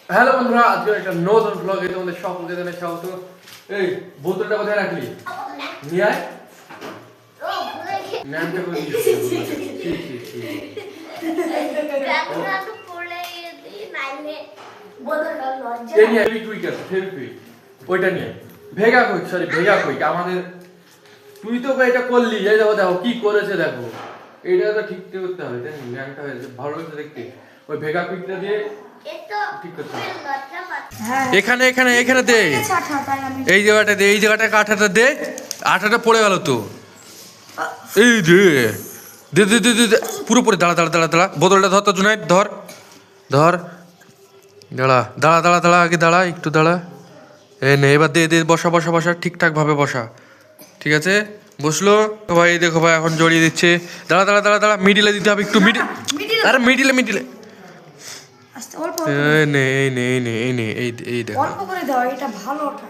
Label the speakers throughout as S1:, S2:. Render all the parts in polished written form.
S1: Hello বন্ধুরা, আজকে একটা নতুন ব্লগে তোমাদের সকলকে জানাই স্বাগত। এই বোতলটা কোথায় রাখলি? নিয়ে আয়। ন্যাংটা করে দিয়েছিস। এই নিয়ে ফেভিকুইক আছে, ফেভিকুইক। ওইটা নিয়ে Vega quick, sorry Vega quick. আমাদের তুই তো এটা করলি, এই দেখো দেখো কি করেছে দেখো। এইটা তো ঠিক করতে হবে, তাই না? ন্যাংটা হয়েছে, ভালো লাগছে দেখতে। ওই ভেগা কুইকটা দিয়ে ঠিক করতে হবে। এখানে এখানে এখানে দে, এই জায়গাটা দে, এই জায়গাটা আঠাটা দে। আঠাটা পড়ে গেল তো, এই দে দে দে দে দে পুরো পড়ে। দাঁড়া দাঁড়া দাঁড়া দাঁড়া, বোতলটা ধর তো জুনাইদ, ধর ধর। দাঁড়া দাঁড়া দাঁড়া দাঁড়া, আগে দাঁড়া, একটু দাঁড়া। এই নে, এবার দে দে, বসা বসা বসা, ঠিকঠাক ভাবে বসা। ঠিক আছে, বসলো ভাই। দেখো ভাই এখন জড়িয়ে দিচ্ছে। দাঁড়া দাঁড়া দাঁড়া দাঁড়া, মিডিলে দিতে হবে একটু, মিডিল। আরে মিডিলে মিডিলে। এই নে এই নে এই নে এই নে, এই এই দেখো,
S2: অল্প করে দাও, এটা ভালো আটা,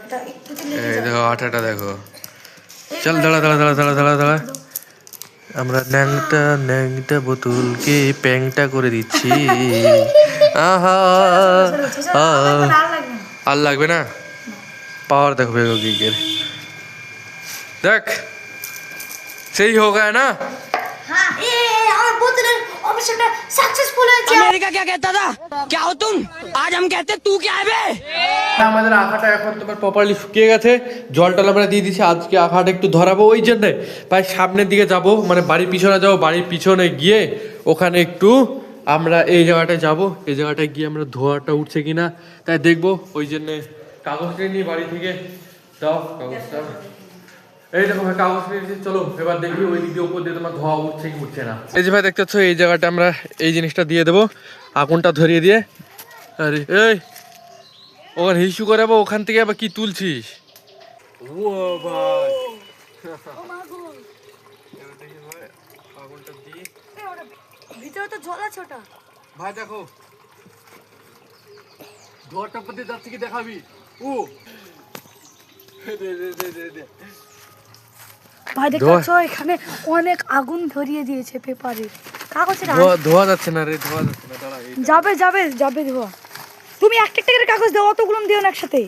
S2: এটা একটু দিলে
S1: এই দেখো আঠাটা দেখো। চল দাঁড়া দাঁড়া দাঁড়া দাঁড়া দাঁড়া দাঁড়া, আমরা ন্যাংটা ন্যাংটা বোতলকে প্যাংটা করে দিচ্ছি। আহা আর লাগবে না। পাওয়ার দেখো বেগো গিগের, দেখ সেই हो गया ना।
S2: হ্যাঁ, আমার বোতলের অপারেশনটা সাকসেসফুল হয়েছে।
S3: अमेरिका क्या कहता था, क्या हो तुम, आज हम कहते तू क्या है बे।
S1: আমাদের আখাটা এখন তোমার প্রপারলি শুকিয়ে গেছে, জল টল আমরা দিয়ে দিচ্ছি। আজকে আখাটা একটু ধরাবো, ওই জন্যে প্রায় সামনের দিকে যাব, মানে বাড়ির পিছনে যাবো। বাড়ির পিছনে গিয়ে ওখানে একটু আমরা এই জায়গাটায় যাব, এই জায়গাটায় গিয়ে আমরা ধোয়াটা উঠছে কিনা তাই দেখবো। ওই জন্যে কাগজটা নিয়ে বাড়ি থেকে দাও কাগজটা। এই দেখো ভাই কাগজ নিয়েছি, চলো এবার দেখি ওই দিকে উপর দিয়ে তোমার ধোয়া উঠছে কি উঠছে না। এই যে ভাই দেখতে পাচ্ছ, এই জায়গাটা আমরা এই জিনিসটা দিয়ে দেবো, আগুনটা ধরিয়ে দিয়ে। আরে এই ওখানে হিসু করে আবার ওখান থেকে আবার কি তুলছিস? ও ভাই আগুনটা দিয়ে
S2: ভিতরে তো জল আছে ওটা।
S1: ভাই দেখো ধোয়াটা পথে যাচ্ছে কি দেখাবি। ও দে দে দে দে দে।
S2: ভাই দেখছো এখানে অনেক আগুন ধরিয়ে দিয়েছে পেপারে, কাগজের।
S1: ধোয়া যাচ্ছে না রে, ধোয়া যাচ্ছে না, দাঁড়া।
S2: যাবে যাবে যাবে ধোয়া। তুমি একটা একটা করে কাগজ দাও, অতগুলো দিও না একসাথে,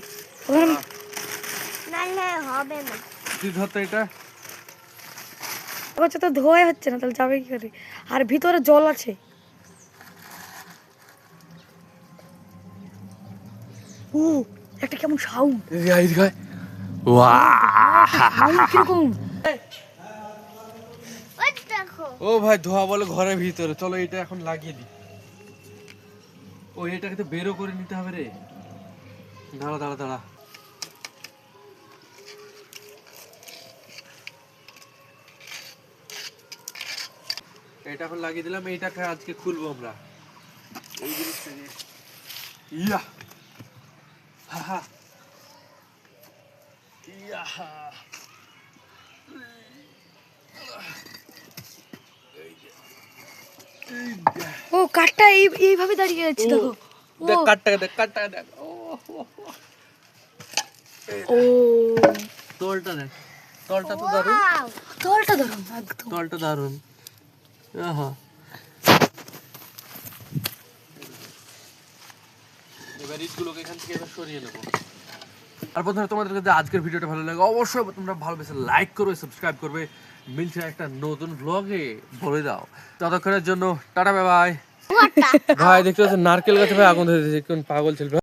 S2: না না হবে না।
S1: তুই ধর তো এটা।
S2: কাগজটা তো ধোয়াই হচ্ছে না, তাহলে যাবে কি করে? আর ভিতরে জল আছে। ও একটা কেমন সাউন্ড,
S1: এই দেখ ওয়াও
S2: কিরকম।
S1: ও ভাই ধোয়া বলে ঘরের ভিতরে, চলো এটা এখন লাগিয়ে দিই। ও এটাকে তো বেরো করে নিতে হবে রে, দাঁড়া দাঁড়া দাঁড়া। এটা এখন লাগিয়ে দিলাম, এইটাকে আজকে খুলবো আমরা এই জিনিসটা দিয়ে। ইয়া হা হা ইয়া হা।
S2: ও কাঠটা এইভাবে দাঁড়িয়ে আছে, দেখো।
S1: দেখ কাটটা দেখ, কাটটা দেখ।
S2: ও
S1: তলটা দেখ, তলটা তো দারুণ,
S2: তলটা ধরুন একদম।
S1: তলটা দারুণ। আহা এবার ইটগুলোকে এখান থেকে এবার সরিয়ে নেবো। আর বন্ধুরা, তোমাদের যদি আজকের ভিডিওটা ভালো লাগে অবশ্যই তোমরা ভালোবেসে লাইক করবে, সাবস্ক্রাইব করবে। মিলছে একটা নতুন ব্লগে, বলে দাও। ততক্ষণের জন্য টাটা বাই বাই। ভাই দেখতে পাচ্ছেন নারকেল গাছে ভাই আগুন ধরে দিয়েছে, কোন পাগল ছিল।